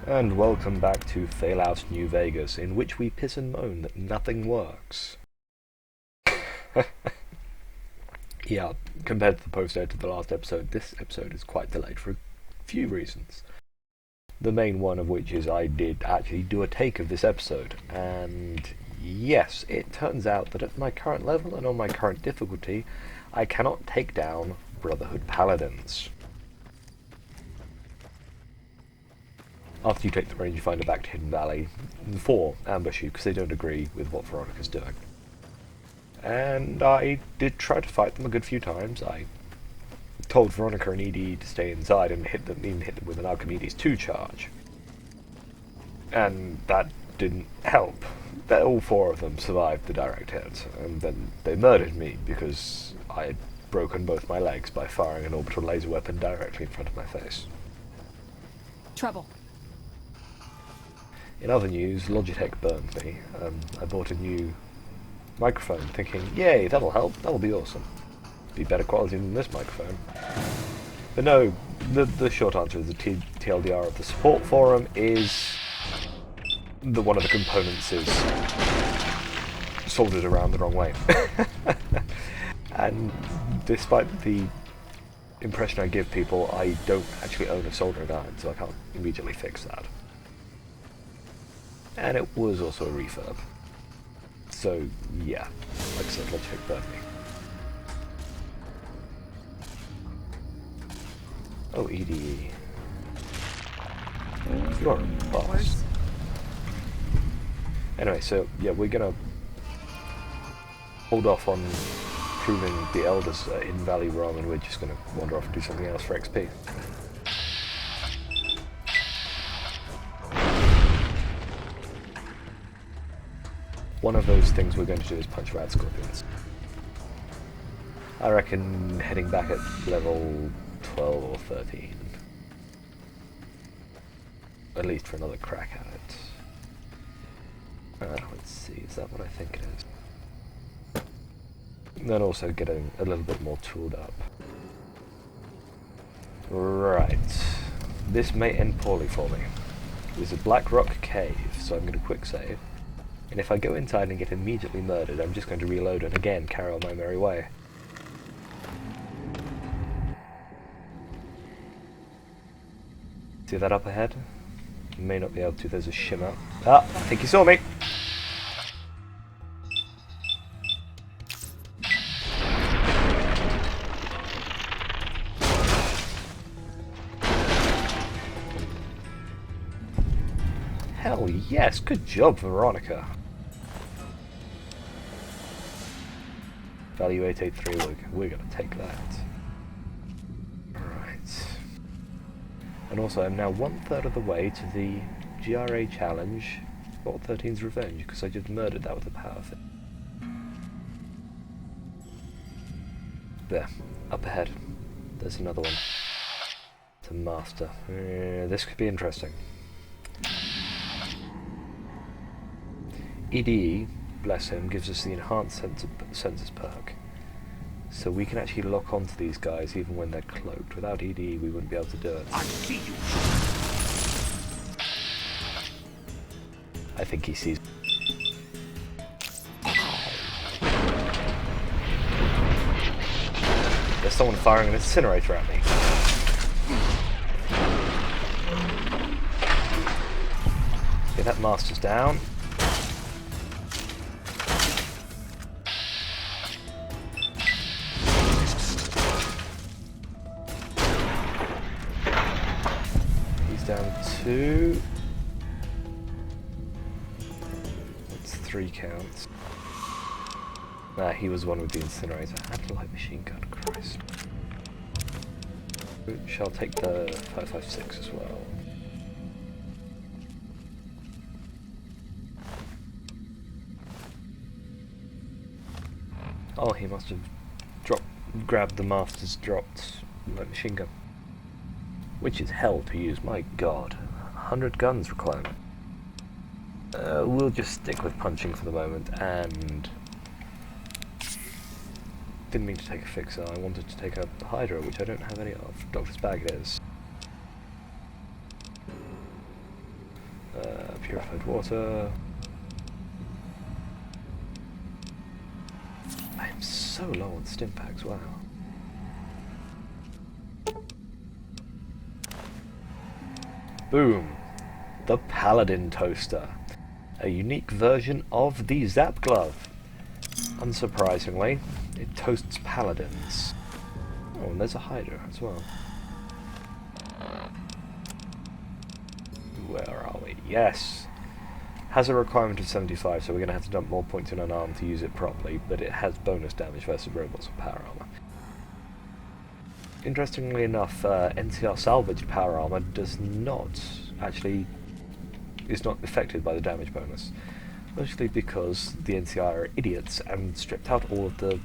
And welcome back to Failout New Vegas, in which we piss and moan that nothing works. Yeah, compared to the post-edit of the last episode, this episode is quite delayed for a few reasons. The main one of which is I did actually do a take of this episode, and yes, it turns out that at my current level and on my current difficulty, I cannot take down Brotherhood Paladins. After you take the range, you find a back to Hidden Valley. The four ambush you because they don't agree with what Veronica's doing. And I did try to fight them a good few times. I told Veronica and Edie to stay inside and even hit them with an Archimedes 2 charge. And that didn't help. All four of them survived the direct hit, and then they murdered me because I had broken both my legs by firing an orbital laser weapon directly in front of my face. Trouble. In other news, Logitech burned me. I bought a new microphone thinking, yay, that'll help, that'll be awesome. Be better quality than this microphone. But no, the short answer is the TLDR of the support forum is that one of the components is soldered around the wrong way. And despite the impression I give people, I don't actually own a soldering iron, so I can't immediately fix that. And it was also a refurb. So, yeah, like I said, Logitech burned me. Oh, EDE. You're a boss. Anyway, so, yeah, we're gonna hold off on proving the Elders in Valley wrong, and we're just gonna wander off and do something else for XP. One of those things we're going to do is punch rad scorpions. I reckon heading back at level 12 or 13. At least for another crack at it. Let's see, is that what I think it is? And then also getting a little bit more tooled up. Right. This may end poorly for me. There's a black rock cave, so I'm going to quick save. And if I go inside and get immediately murdered, I'm just going to reload and again carry on my merry way. See that up ahead? You may not be able to, there's a shimmer. Ah, I think he saw me! Hell yes, good job, Veronica. Value 883, we're gonna take that. Right. And also, I'm now 1/3 of the way to the GRA challenge, Vault 13's Revenge, because I just murdered that with a power thing. There, up ahead. There's another one. To master. This could be interesting. EDE, bless him, gives us the enhanced sensors perk. So we can actually lock onto these guys even when they're cloaked. Without EDE we wouldn't be able to do it. I see you. I think he sees. There's someone firing an incinerator at me. Okay, that master's down. Down 2. That's 3 counts. Nah, he was one with the incinerator. I had a light machine gun, Christ. Shall take the 5.56 as well. Oh, he must have grabbed the master's dropped light machine gun. Which is hell to use, my god. 100 guns requirement. We'll just stick with punching for the moment, and... Didn't mean to take a fixer, I wanted to take a Hydra, which I don't have any of. Doctor's bag it is. Purified water. I'm so low on stim packs, wow. Boom! The Paladin Toaster. A unique version of the Zap Glove. Unsurprisingly, it toasts paladins. Oh, and there's a hider as well. Where are we? Yes! Has a requirement of 75, so we're going to have to dump more points in an arm to use it properly, but it has bonus damage versus robots with power armor. Interestingly enough, NCR salvaged power armor does not actually is not affected by the damage bonus, mostly because the NCR are idiots and stripped out all of the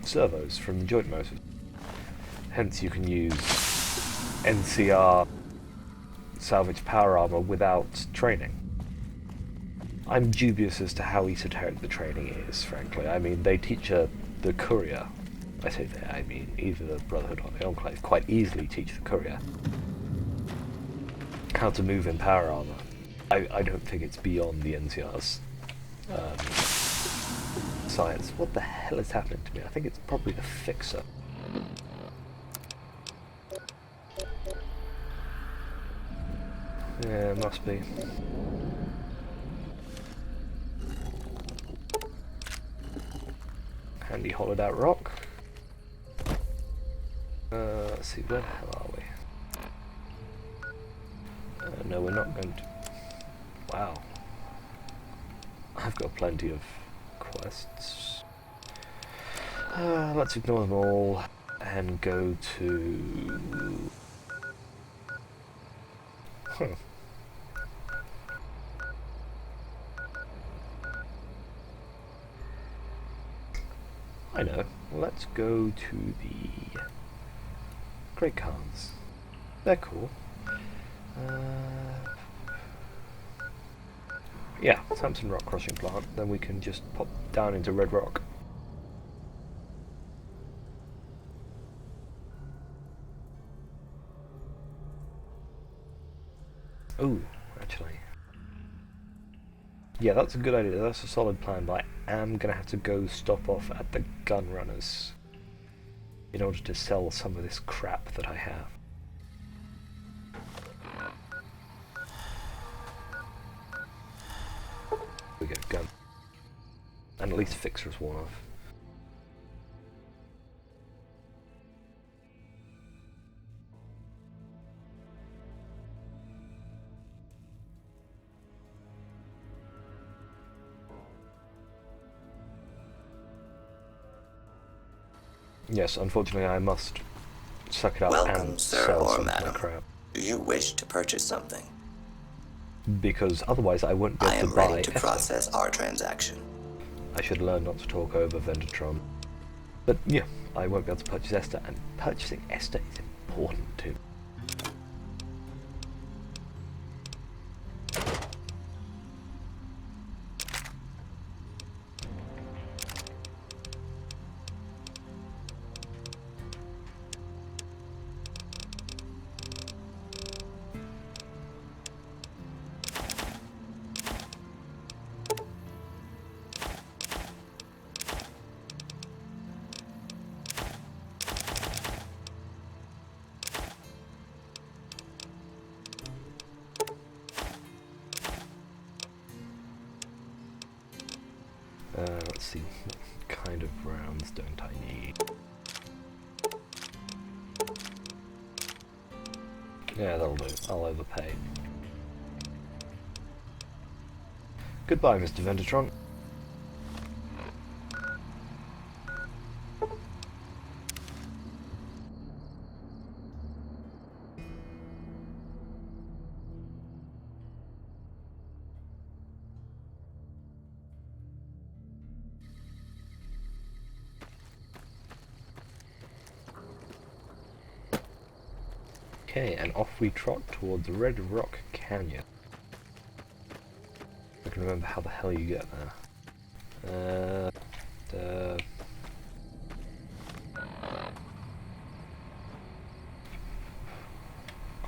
servos from the joint motors. Hence, you can use NCR salvaged power armor without training. I'm dubious as to how esoteric the training is, frankly. I mean, they teach the courier. I say they, I mean either the Brotherhood or the Enclave quite easily teach the courier how to move in power armor. I don't think it's beyond the NCR's science. What the hell is happening to me? I think it's probably the fixer. Yeah, it must be. Handy hollowed out rock. Let's see, where the hell are we? No, we're not going to... Wow. I've got plenty of quests. Let's ignore them all and go to... Huh. I know. Let's go to the Great Khans. They're cool. Yeah, Samson Rock Crushing Plant. Then we can just pop down into Red Rock. Ooh, actually. Yeah, that's a good idea. That's a solid plan, but I am going to have to go stop off at the gun runners in order to sell some of this crap that I have. We get a gun. And at least Fixer's worn off. Yes, unfortunately I must suck it up and sell some of my crap. Do you wish to purchase something? Because otherwise I won't be I able am to buy ready to Esther. process our transaction. I should learn not to talk over Vendatron. But yeah, I won't be able to purchase Esther, and purchasing Esther is important too. Let's see, what kind of rounds don't I need? Yeah, that'll do. I'll overpay. Goodbye, Mr. Vendatron. Okay, and off we trot towards Red Rock Canyon. I can remember how the hell you get there.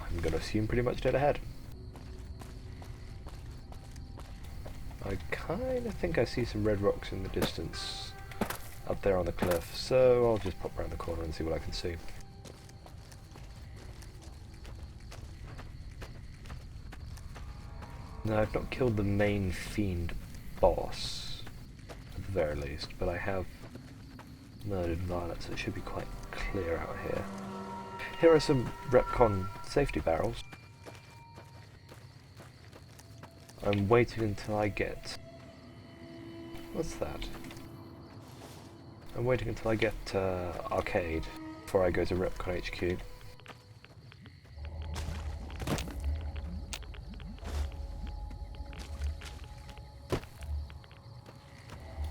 I'm gonna assume pretty much dead ahead. I kind of think I see some red rocks in the distance up there on the cliff, so I'll just pop around the corner and see what I can see. No, I've not killed the main fiend boss, at the very least, but I have murdered Violet, so it should be quite clear out here. Here are some Repcon safety barrels. I'm waiting until I get... What's that? I'm waiting until I get Arcade before I go to Repcon HQ.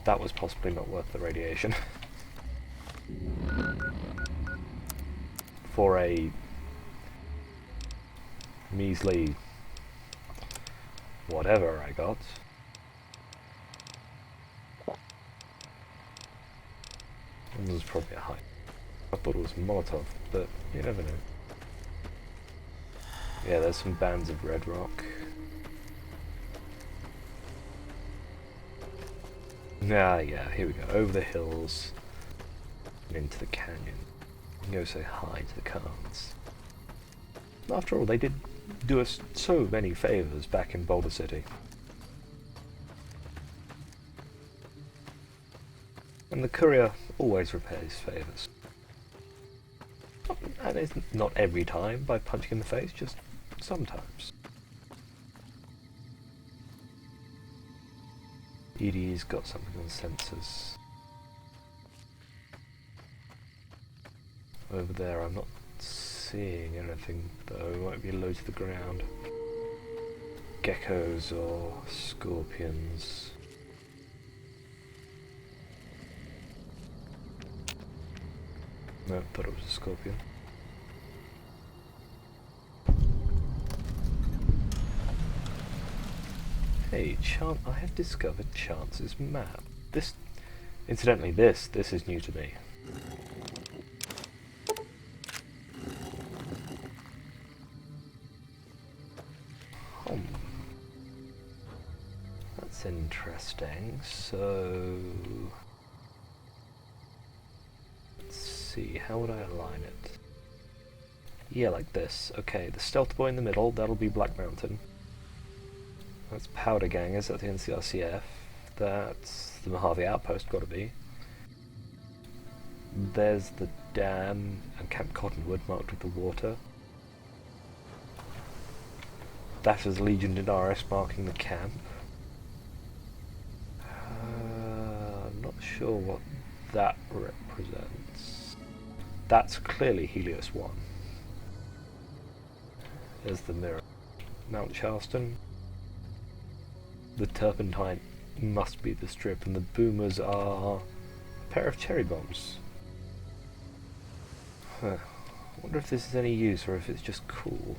That was possibly not worth the radiation. For a measly whatever I got. It was probably a high. I thought it was Molotov, but you never know. Yeah, there's some bands of red rock. Ah, yeah, here we go. Over the hills and into the canyon. And go say hi to the cards. After all, they did do us so many favours back in Boulder City. And the courier always repays favours. And it's not every time by punching in the face, just sometimes. ED's got something on sensors. Over there I'm not seeing anything though, it might be low to the ground. Geckos or scorpions. No, thought it was a scorpion. Hey, I have discovered Chance's map. Incidentally, this is new to me. That's interesting. So, let's see, how would I align it? Yeah, like this. Okay, the stealth boy in the middle, that'll be Black Mountain. That's Powder Gangers at the NCRCF. That's the Mojave Outpost, gotta be. There's the dam and Camp Cottonwood marked with the water. That is Legion Dinaris marking the camp. I'm not sure what that represents. That's clearly Helios 1. There's the mirror. Mount Charleston. The turpentine must be the strip, and the boomers are a pair of cherry bombs. Huh. I wonder if this is any use or if it's just cool.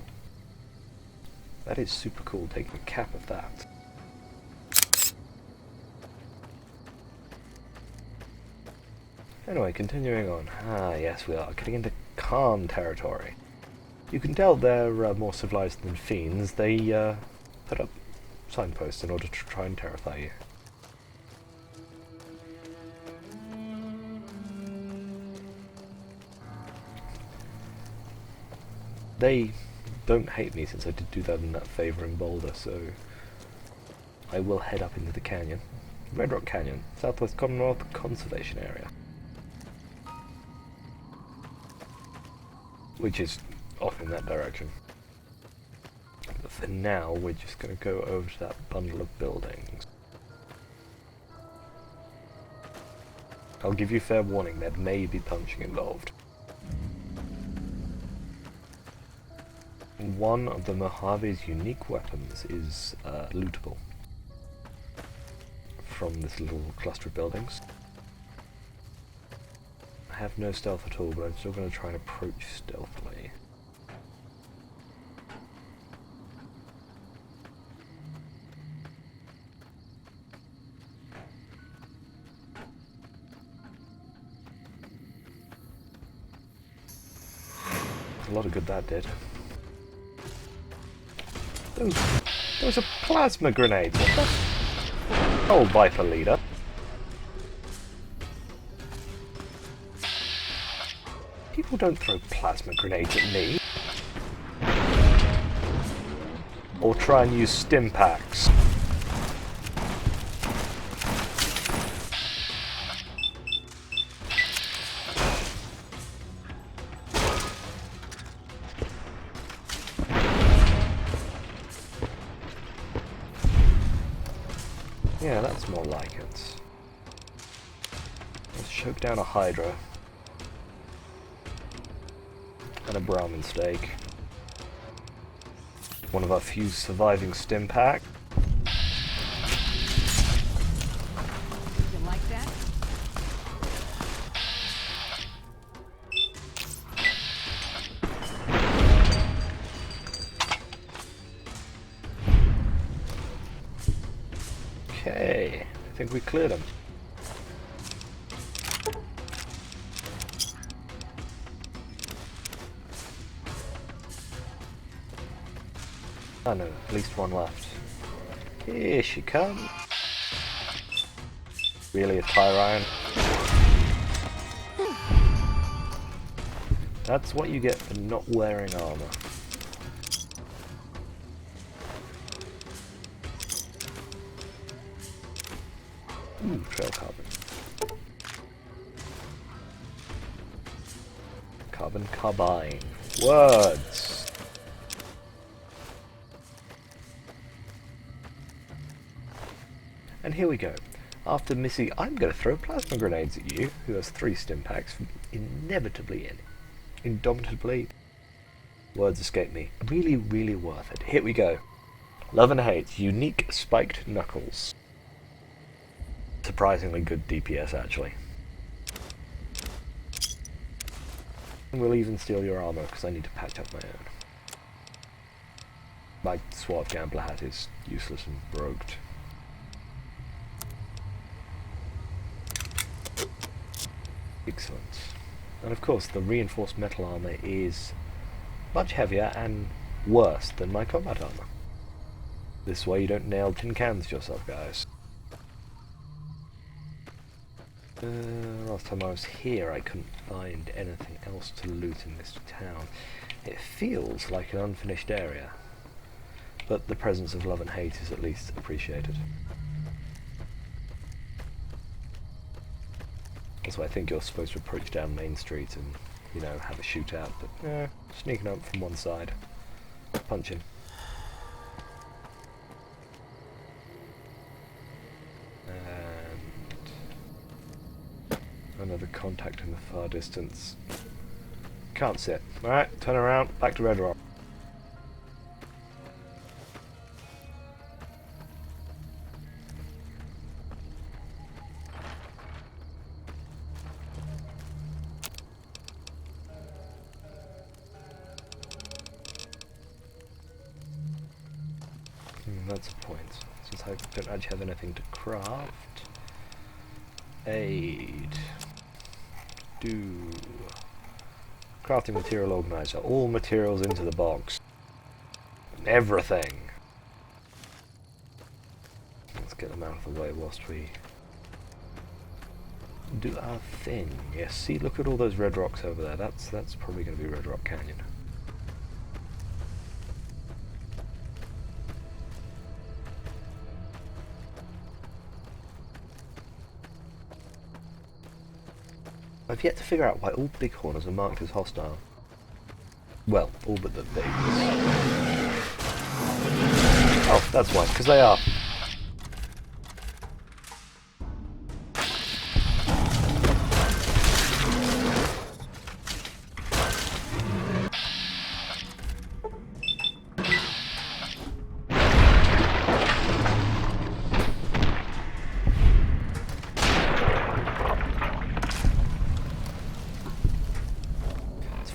That is super cool, taking a cap of that. Anyway, continuing on. Ah, yes, we are getting into calm territory. You can tell they're more civilized than fiends. They put up signposts in order to try and terrify you. They don't hate me since I did do that in that favour in Boulder, so I will head up into the canyon. Red Rock Canyon, Southwest Commonwealth Conservation Area. Which is off in that direction. But for now, we're just going to go over to that bundle of buildings. I'll give you fair warning, there may be punching involved. One of the Mojave's unique weapons is lootable from this little cluster of buildings. I have no stealth at all, but I'm still going to try and approach stealthily. A lot of good that did. Those are plasma grenades. What the? Oh, Viper Leader. People don't throw plasma grenades at me. Or try and use stim packs. Yeah, that's more like it. Let's choke down a Hydra. And a Brahmin steak. One of our few surviving stim pack. You like that? Okay, I think we cleared him. Oh no, at least one left. Here she comes. Really a Tyrion? That's what you get for not wearing armor. Ooh, trail carbon. Carbon carbine. Words! And here we go. After Missy, I'm going to throw plasma grenades at you, who has 3 stim packs, indomitably, words escape me. Really, really worth it. Here we go. Love and Hate, unique spiked knuckles. Surprisingly good DPS, actually. And we'll even steal your armor, because I need to patch up my own. My Sword Gambler hat is useless and brogued. Excellent. And of course, the reinforced metal armor is much heavier and worse than my combat armor. This way you don't nail tin cans to yourself, guys. Last time I was here, I couldn't find anything else to loot in this town. It feels like an unfinished area, but the presence of Love and Hate is at least appreciated. So I think you're supposed to approach down Main Street and, you know, have a shootout, but sneaking up from one side, punching. And another contact in the far distance. Can't see it. Alright, turn around, back to Red Rock. That's a point, since I don't actually have anything to craft. Aid. Do. Crafting material organizer. All materials into the box. Everything. Let's get them out of the way whilst we do our thing. Yes, see, look at all those red rocks over there. That's probably going to be Red Rock Canyon. I've yet to figure out why all bighorners are marked as hostile. Well, all but the bigs. Oh, that's why, because they are.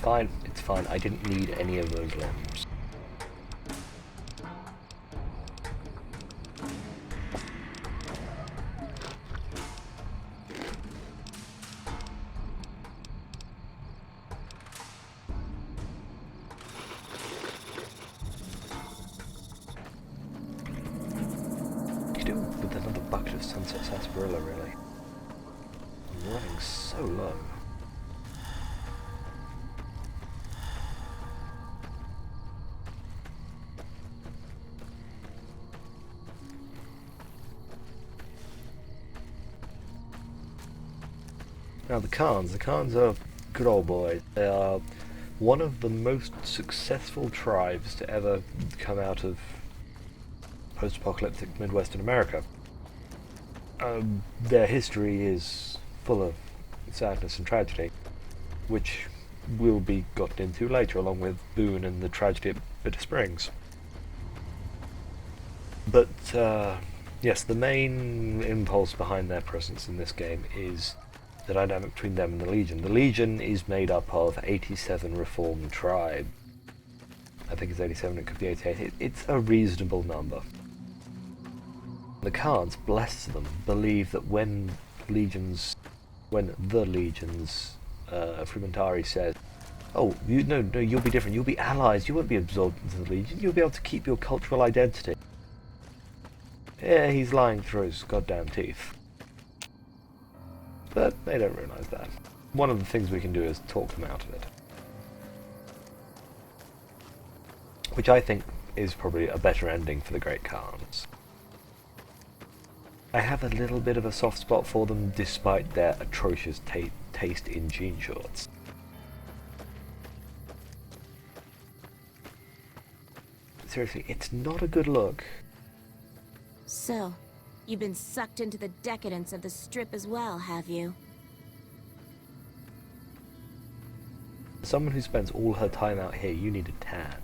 Fine, it's fine. I didn't need any of those limbs. You could do with another bucket of Sunset Sarsaparilla, really. I'm running so low. Now the Khans are good old boys. They are one of the most successful tribes to ever come out of post-apocalyptic Midwestern America. Their history is full of sadness and tragedy, which will be gotten into later, along with Boone and the tragedy at Bitter Springs. But yes, the main impulse behind their presence in this game is the dynamic between them and the Legion. The Legion is made up of 87 reformed tribes. I think it's 87, it could be 88. It's a reasonable number. The Khans, bless them, believe that when the Legion's Frumentari says, "Oh, no, you'll be different. You'll be allies. You won't be absorbed into the Legion. You'll be able to keep your cultural identity." Yeah, he's lying through his goddamn teeth. But they don't realise that. One of the things we can do is talk them out of it. Which I think is probably a better ending for the Great Khans. I have a little bit of a soft spot for them, despite their atrocious taste in jean shorts. Seriously, it's not a good look. So, you've been sucked into the decadence of the Strip as well, have you? Someone who spends all her time out here, you need a tan.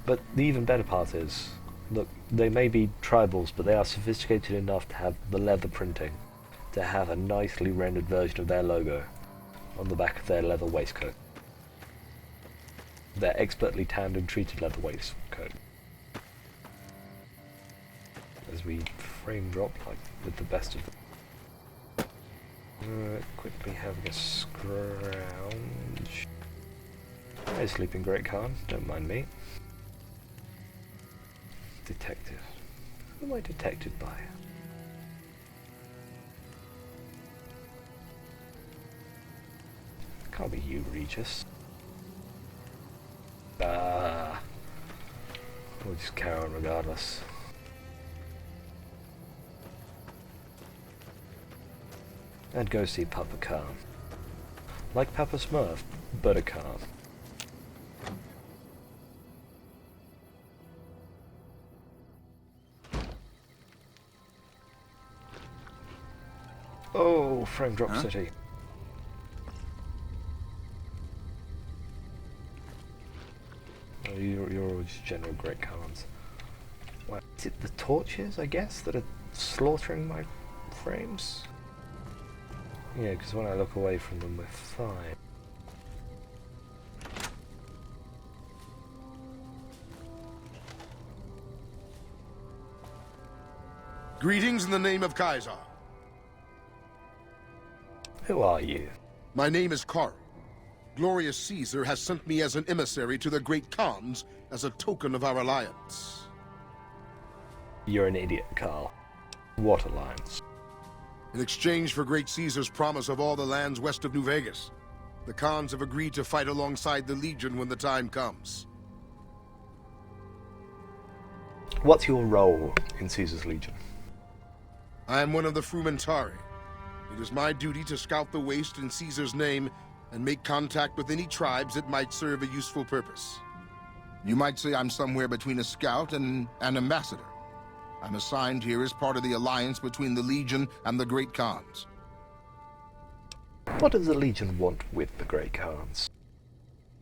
But the even better part is, look, they may be tribals, but they are sophisticated enough to have the leather printing, to have a nicely rendered version of their logo on the back of their leather waistcoat. Their expertly tanned and treated leather waistcoat. As we frame drop like with the best of them. Quickly having a scrounge. Hey, sleeping Great Khan, don't mind me. Detective. Who am I detected by? Can't be you, Regis. We'll just carry on regardless. And go see Papa Khan. Like Papa Smurf, but a Khan. Oh, Frame Drop City. Oh, you're always General Great Khans. Well, is it the torches, I guess, that are slaughtering my frames? Yeah, because when I look away from them, we're fine. Greetings in the name of Kaiser. Who are you? My name is Carl. Glorious Caesar has sent me as an emissary to the Great Khans as a token of our alliance. You're an idiot, Carl. What alliance? In exchange for Great Caesar's promise of all the lands west of New Vegas, the Khans have agreed to fight alongside the Legion when the time comes. What's your role in Caesar's Legion? I am one of the Frumentari. It is my duty to scout the waste in Caesar's name and make contact with any tribes that might serve a useful purpose. You might say I'm somewhere between a scout and an ambassador. I'm assigned here as part of the alliance between the Legion and the Great Khans. What does the Legion want with the Great Khans?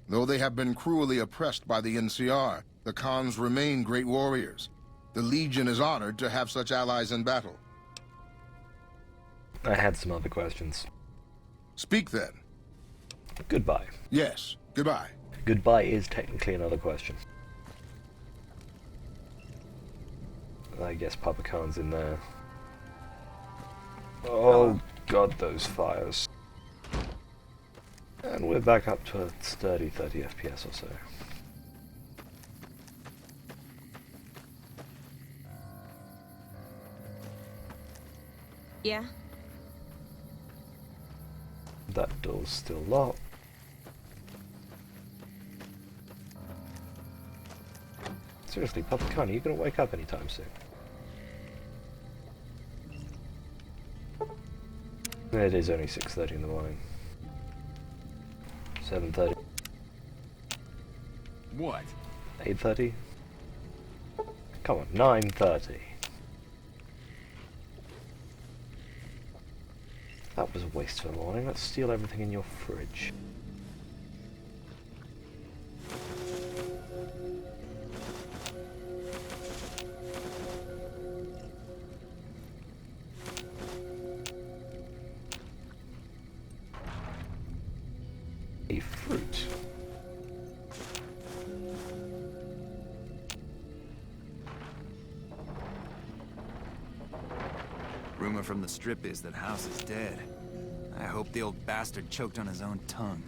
Though they have been cruelly oppressed by the NCR, the Khans remain great warriors. The Legion is honored to have such allies in battle. I had some other questions. Speak then. Goodbye. Yes, goodbye. Goodbye is technically another question. I guess Papa Khan's in there. Oh god, those fires. And we're back up to a sturdy 30 FPS or so. Yeah? That door's still locked. Seriously, Papa Khan, are you gonna wake up anytime soon? It is only 6:30 in the morning. 7:30. What? 8:30? Come on, 9:30. That was a waste of a morning. Let's steal everything in your fridge. A fruit. Rumor from the strip is that House is dead. I hope the old bastard choked on his own tongue.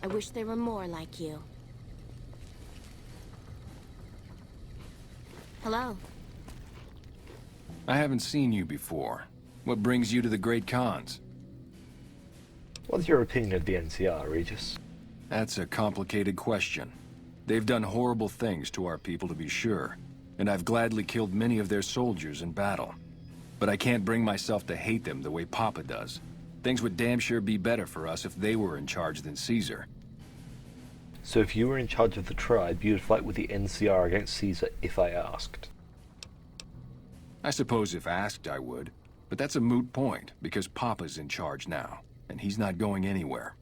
I wish there were more like you. Hello? I haven't seen you before. What brings you to the Great Khans? What's your opinion of the NCR, Regis? That's a complicated question. They've done horrible things to our people, to be sure, and I've gladly killed many of their soldiers in battle. But I can't bring myself to hate them the way Papa does. Things would damn sure be better for us if they were in charge than Caesar. So if you were in charge of the tribe, you would fight with the NCR against Caesar if I asked? I suppose if asked I would, but that's a moot point, because Papa's in charge now, and he's not going anywhere.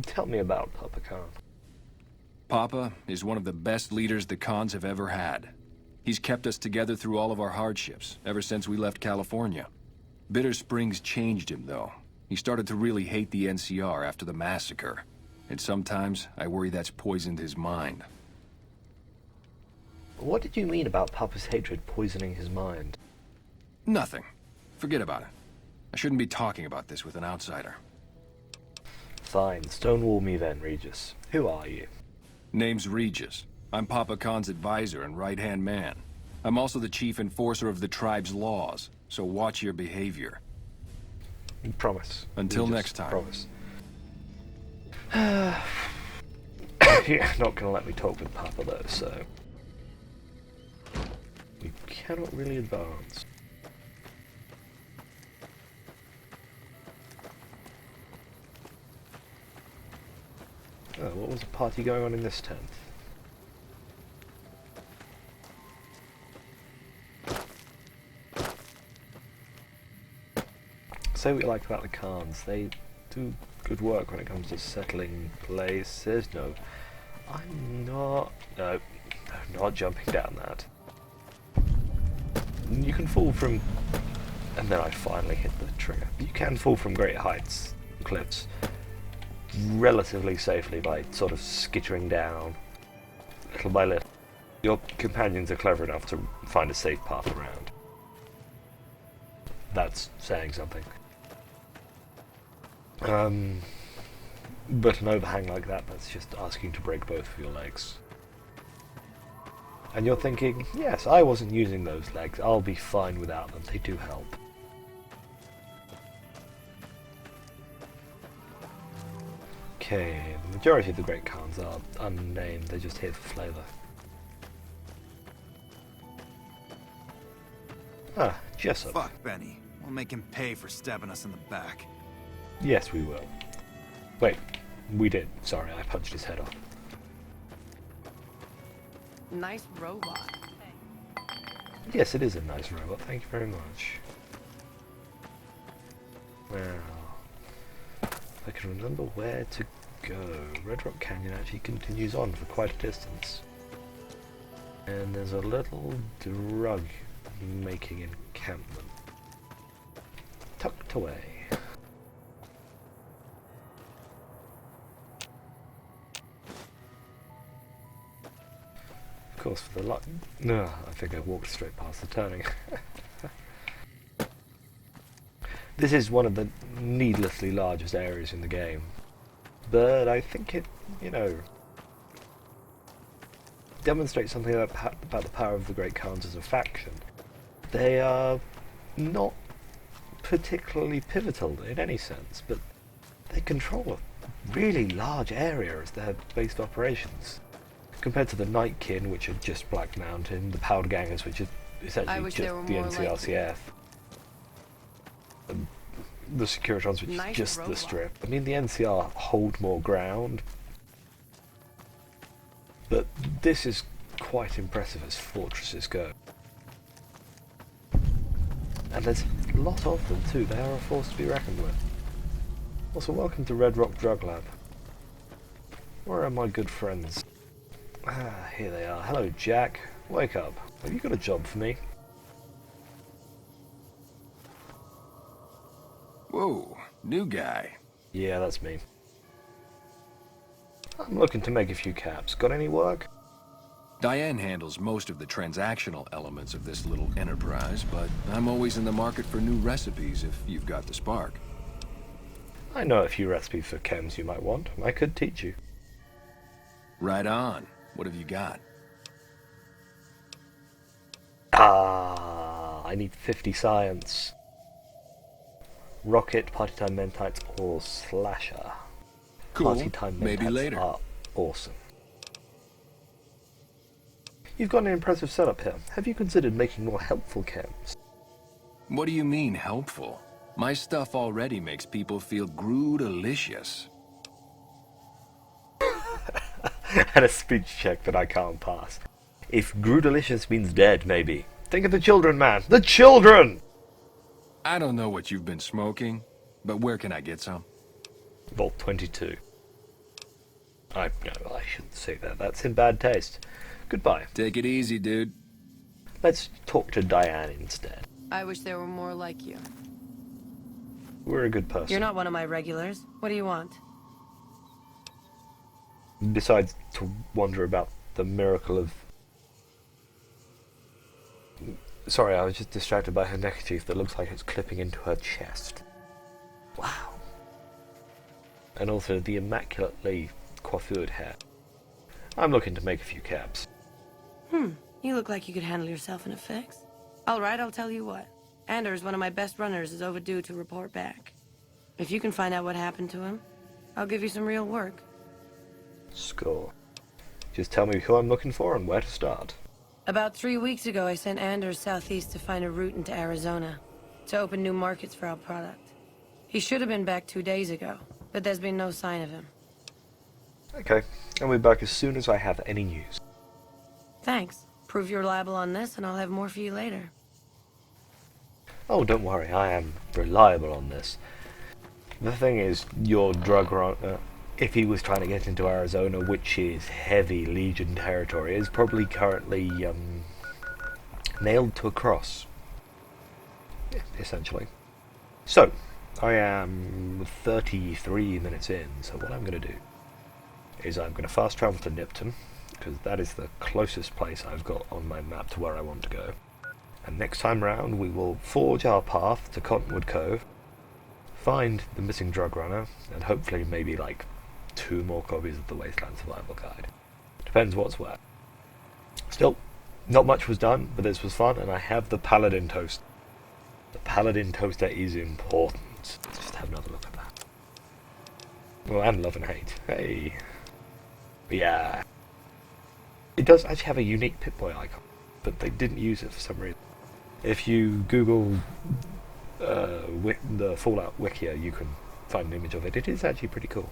Tell me about Papa Khan. Papa is one of the best leaders the Khans have ever had. He's kept us together through all of our hardships, ever since we left California. Bitter Springs changed him, though. He started to really hate the NCR after the massacre. And sometimes, I worry that's poisoned his mind. What did you mean about Papa's hatred poisoning his mind? Nothing. Forget about it. I shouldn't be talking about this with an outsider. Fine, stonewall me then, Regis. Who are you? Name's Regis. I'm Papa Khan's advisor and right-hand man. I'm also the chief enforcer of the tribe's laws, so watch your behavior. Promise. Until Regis, next time. Promise. You're not gonna let me talk with Papa though, so... we cannot really advance. Oh, what was the party going on in this tent? Say what you like about the Khans, they do good work when it comes to settling places. No, I'm not jumping down that. You can fall from... and then I finally hit the trigger. You can fall from great heights, cliffs, relatively safely by sort of skittering down, little by little. Your companions are clever enough to find a safe path around. That's saying something. But an overhang like that, that's just asking to break both of your legs. And you're thinking, yes, I wasn't using those legs, I'll be fine without them, they do help. Okay, the majority of the Great Khans are unnamed, they're just here for flavour. Ah, Jessup. Fuck Benny. We'll make him pay for stabbing us in the back. Yes, we will. Wait, we did. Sorry, I punched his head off. Nice robot. Yes, it is a nice robot, thank you very much. Now, if I can remember where to go. Red Rock Canyon actually continues on for quite a distance. And there's a little drug-making encampment. Tucked away. Of course, for the luck. No, I think I walked straight past the turning. This is one of the needlessly largest areas in the game, but I think it, you know, demonstrates something about the power of the Great Khans as a faction. They are not particularly pivotal in any sense, but they control a really large area as their base of operations. Compared to the Nightkin, which are just Black Mountain, the Powder Gangers, which are essentially just the NCRCF, and the Securitrons, which is just the Strip. I mean, the NCR hold more ground, but this is quite impressive as fortresses go. And there's a lot of them too. They are a force to be reckoned with. Also, welcome to Red Rock Drug Lab. Where are my good friends? Ah, here they are. Hello, Jack. Wake up. Have you got a job for me? Whoa, new guy. Yeah, that's me. I'm looking to make a few caps. Got any work? Diane handles most of the transactional elements of this little enterprise, but I'm always in the market for new recipes if you've got the spark. I know a few recipes for chems you might want. I could teach you. Right on. What have you got? I need 50 science. Rocket, Party Time Mentites, or Slasher. Cool. Party Time Maybe Mentites later. are awesome. You've got an impressive setup here. Have you considered making more helpful chems? What do you mean, helpful? My stuff already makes people feel Groot-alicious. And a speech check that I can't pass. If Groot-alicious means dead, maybe. Think of the children, man. The children! I don't know what you've been smoking, but where can I get some? Vault 22. No, I shouldn't say that. That's in bad taste. Goodbye. Take it easy, dude. Let's talk to Diane instead. I wish there were more like you. We're a good person. You're not one of my regulars. What do you want? Besides to wonder about the miracle of... Sorry, I was just distracted by her neckerchief that looks like it's clipping into her chest. Wow. And also the immaculately coiffured hair. I'm looking to make a few caps. You look like you could handle yourself in a fix. All right, I'll tell you what. Anders, one of my best runners, is overdue to report back. If you can find out what happened to him, I'll give you some real work. Score. Just tell me who I'm looking for and where to start. About 3 weeks ago, I sent Anders southeast to find a route into Arizona, to open new markets for our product. He should have been back 2 days ago, but there's been no sign of him. Okay, I'll be back as soon as I have any news. Thanks. Prove you're reliable on this, and I'll have more for you later. Oh, don't worry, I am reliable on this. The thing is, your drug runner, if he was trying to get into Arizona, which is heavy Legion territory, is probably currently nailed to a cross. Yeah, essentially. So, I am 33 minutes in, so what I'm going to do is I'm going to fast travel to Nipton, because that is the closest place I've got on my map to where I want to go. And next time round, we will forge our path to Cottonwood Cove, find the missing drug runner, and hopefully maybe like 2 more copies of the Wasteland Survival Guide. Depends what's where. Still, not much was done, but this was fun, and I have the Paladin Toast. The Paladin Toaster is important. Just have another look at that. Well, and Love and Hate. Hey. Yeah. It does actually have a unique Pip-Boy icon, but they didn't use it for some reason. If you Google the Fallout Wikia, you can find an image of it. It is actually pretty cool.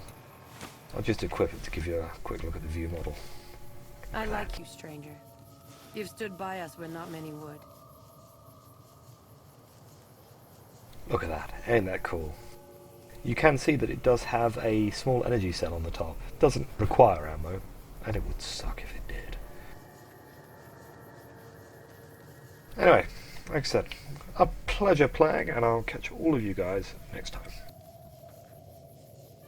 I'll just equip it to give you a quick look at the view model. I like you, stranger. You've stood by us when not many would. Look at that. Ain't that cool? You can see that it does have a small energy cell on the top. It doesn't require ammo, and it would suck if it did. Anyway, like I said, a pleasure playing, and I'll catch all of you guys next time.